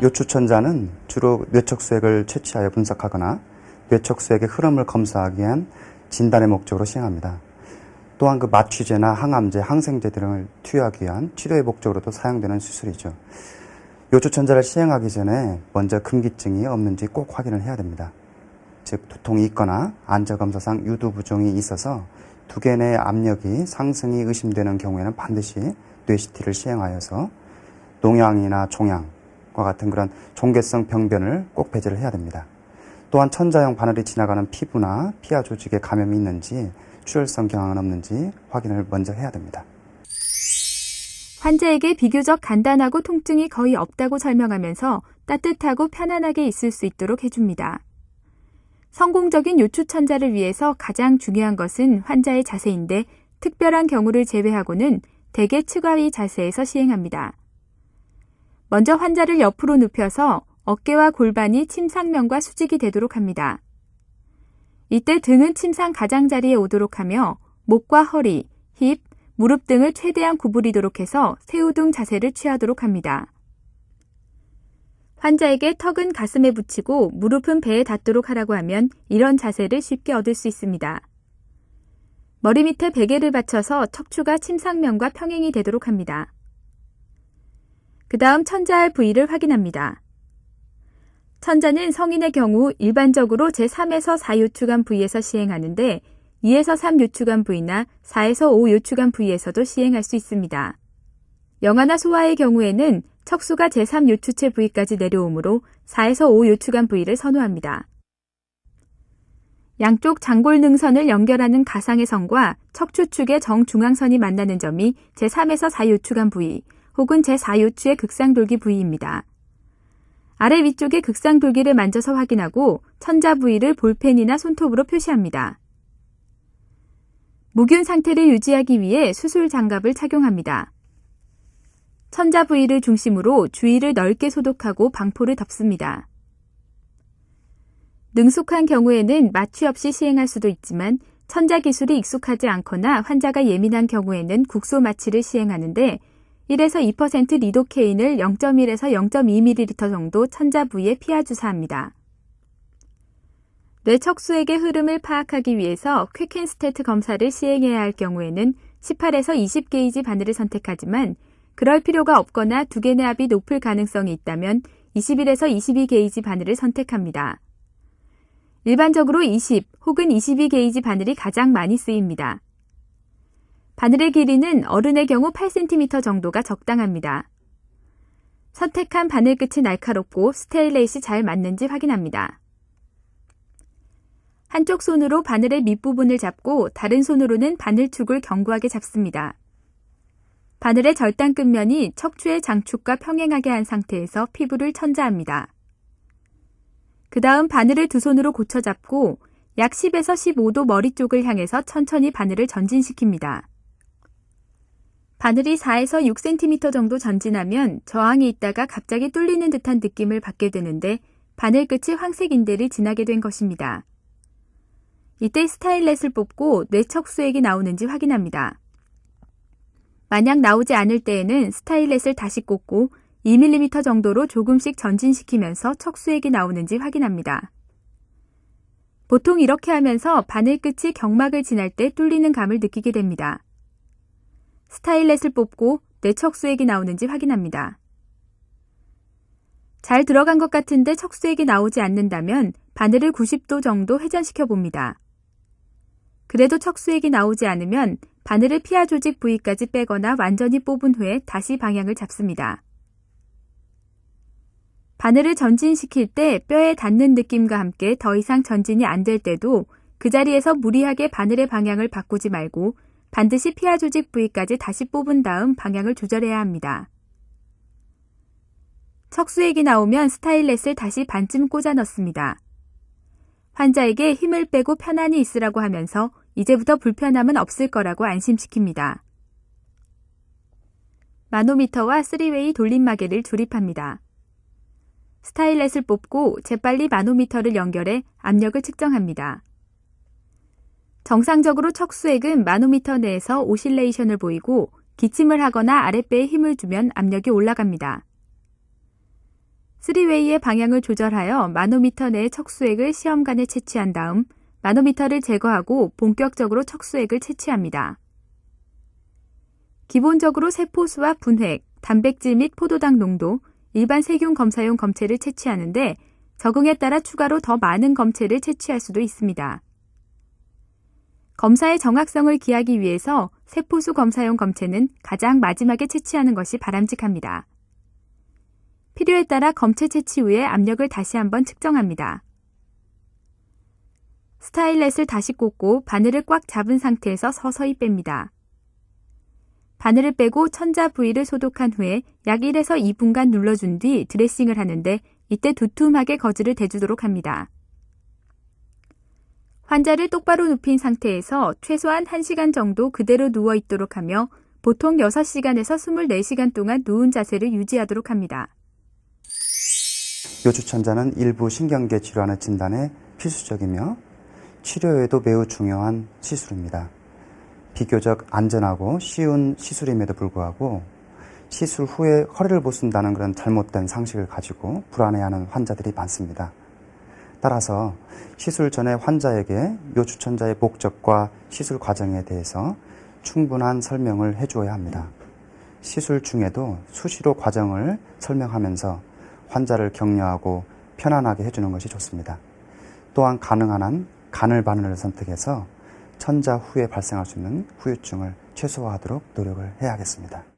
요추천자는 주로 뇌척수액을 채취하여 분석하거나 뇌척수액의 흐름을 검사하기 위한 진단의 목적으로 시행합니다. 또한 마취제나 항암제, 항생제 등을 투여하기 위한 치료의 목적으로도 사용되는 수술이죠. 요추천자를 시행하기 전에 먼저 금기증이 없는지 꼭 확인을 해야 됩니다. 즉 두통이 있거나 안저검사상 유두부종이 있어서 두개 내 압력이 상승이 의심되는 경우에는 반드시 뇌CT를 시행하여서 농양이나 종양과 같은 그런 종괴성 병변을 꼭 배제를 해야 됩니다. 또한 천자형 바늘이 지나가는 피부나 피하 조직에 감염이 있는지 출혈성 경황은 없는지 확인을 먼저 해야 됩니다. 환자에게 비교적 간단하고 통증이 거의 없다고 설명하면서 따뜻하고 편안하게 있을 수 있도록 해줍니다. 성공적인 요추천자를 위해서 가장 중요한 것은 환자의 자세인데 특별한 경우를 제외하고는 대개 측하위 자세에서 시행합니다. 먼저 환자를 옆으로 눕혀서 어깨와 골반이 침상면과 수직이 되도록 합니다. 이때 등은 침상 가장자리에 오도록 하며 목과 허리, 힙, 무릎 등을 최대한 구부리도록 해서 새우등 자세를 취하도록 합니다. 환자에게 턱은 가슴에 붙이고 무릎은 배에 닿도록 하라고 하면 이런 자세를 쉽게 얻을 수 있습니다. 머리 밑에 베개를 받쳐서 척추가 침상면과 평행이 되도록 합니다. 그 다음 천자할 부위를 확인합니다. 천자는 성인의 경우 일반적으로 제3에서 4요추관 부위에서 시행하는데 2에서 3 요추관 부위나 4에서 5 요추관 부위에서도 시행할 수 있습니다. 영아나 소아의 경우에는 척수가 제3 요추체 부위까지 내려오므로 4에서 5 요추관 부위를 선호합니다. 양쪽 장골 능선을 연결하는 가상의 선과 척추축의 정중앙선이 만나는 점이 제3에서 4 요추관 부위 혹은 제4요추의 극상돌기 부위입니다. 아래 위쪽의 극상돌기를 만져서 확인하고 천자 부위를 볼펜이나 손톱으로 표시합니다. 무균 상태를 유지하기 위해 수술 장갑을 착용합니다. 천자 부위를 중심으로 주위를 넓게 소독하고 방포를 덮습니다. 능숙한 경우에는 마취 없이 시행할 수도 있지만 천자 기술이 익숙하지 않거나 환자가 예민한 경우에는 국소 마취를 시행하는데 1에서 2% 리도케인을 0.1에서 0.2ml 정도 천자 부위에 피하 주사합니다. 뇌척수액의 흐름을 파악하기 위해서 퀘켄스테트 검사를 시행해야 할 경우에는 18에서 20 게이지 바늘을 선택하지만 그럴 필요가 없거나 두 개 내 압이 높을 가능성이 있다면 21에서 22 게이지 바늘을 선택합니다. 일반적으로 20 혹은 22 게이지 바늘이 가장 많이 쓰입니다. 바늘의 길이는 어른의 경우 8cm 정도가 적당합니다. 선택한 바늘 끝이 날카롭고 스테인렛이 잘 맞는지 확인합니다. 한쪽 손으로 바늘의 밑부분을 잡고 다른 손으로는 바늘축을 견고하게 잡습니다. 바늘의 절단 끝면이 척추의 장축과 평행하게 한 상태에서 피부를 천자합니다. 그 다음 바늘을 두 손으로 고쳐 잡고 약 10에서 15도 머리 쪽을 향해서 천천히 바늘을 전진시킵니다. 바늘이 4에서 6cm 정도 전진하면 저항이 있다가 갑자기 뚫리는 듯한 느낌을 받게 되는데 바늘 끝이 황색 인대를 지나게 된 것입니다. 이때 스타일렛을 뽑고 뇌척수액이 나오는지 확인합니다. 만약 나오지 않을 때에는 스타일렛을 다시 꽂고 2mm 정도로 조금씩 전진시키면서 척수액이 나오는지 확인합니다. 보통 이렇게 하면서 바늘 끝이 경막을 지날 때 뚫리는 감을 느끼게 됩니다. 스타일렛을 뽑고 뇌척수액이 나오는지 확인합니다. 잘 들어간 것 같은데 척수액이 나오지 않는다면 바늘을 90도 정도 회전시켜 봅니다. 그래도 척수액이 나오지 않으면 바늘을 피하 조직 부위까지 빼거나 완전히 뽑은 후에 다시 방향을 잡습니다. 바늘을 전진시킬 때 뼈에 닿는 느낌과 함께 더 이상 전진이 안 될 때도 그 자리에서 무리하게 바늘의 방향을 바꾸지 말고 반드시 피하 조직 부위까지 다시 뽑은 다음 방향을 조절해야 합니다. 척수액이 나오면 스타일렛을 다시 반쯤 꽂아 넣습니다. 환자에게 힘을 빼고 편안히 있으라고 하면서 이제부터 불편함은 없을 거라고 안심시킵니다. 마노미터와 3웨이 돌림마개를 조립합니다. 스타일렛을 뽑고 재빨리 마노미터를 연결해 압력을 측정합니다. 정상적으로 척수액은 마노미터 내에서 오실레이션을 보이고 기침을 하거나 아랫배에 힘을 주면 압력이 올라갑니다. 쓰리웨이의 방향을 조절하여 마노미터 내의 척수액을 시험관에 채취한 다음 마노미터를 제거하고 본격적으로 척수액을 채취합니다. 기본적으로 세포수와 분획, 단백질 및 포도당 농도, 일반 세균 검사용 검체를 채취하는데 적응에 따라 추가로 더 많은 검체를 채취할 수도 있습니다. 검사의 정확성을 기하기 위해서 세포수 검사용 검체는 가장 마지막에 채취하는 것이 바람직합니다. 필요에 따라 검체 채취 후에 압력을 다시 한번 측정합니다. 스타일렛을 다시 꽂고 바늘을 꽉 잡은 상태에서 서서히 뺍니다. 바늘을 빼고 천자 부위를 소독한 후에 약 1에서 2분간 눌러준 뒤 드레싱을 하는데 이때 두툼하게 거즈를 대주도록 합니다. 환자를 똑바로 눕힌 상태에서 최소한 1시간 정도 그대로 누워 있도록 하며 보통 6시간에서 24시간 동안 누운 자세를 유지하도록 합니다. 요추천자는 일부 신경계 질환의 진단에 필수적이며 치료에도 매우 중요한 시술입니다. 비교적 안전하고 쉬운 시술임에도 불구하고 시술 후에 허리를 못 쓴다는 그런 잘못된 상식을 가지고 불안해하는 환자들이 많습니다. 따라서 시술 전에 환자에게 요추천자의 목적과 시술 과정에 대해서 충분한 설명을 해주어야 합니다. 시술 중에도 수시로 과정을 설명하면서 환자를 격려하고 편안하게 해주는 것이 좋습니다. 또한 가능한 한 간을 바늘을 선택해서 천자 후에 발생할 수 있는 후유증을 최소화하도록 노력을 해야겠습니다.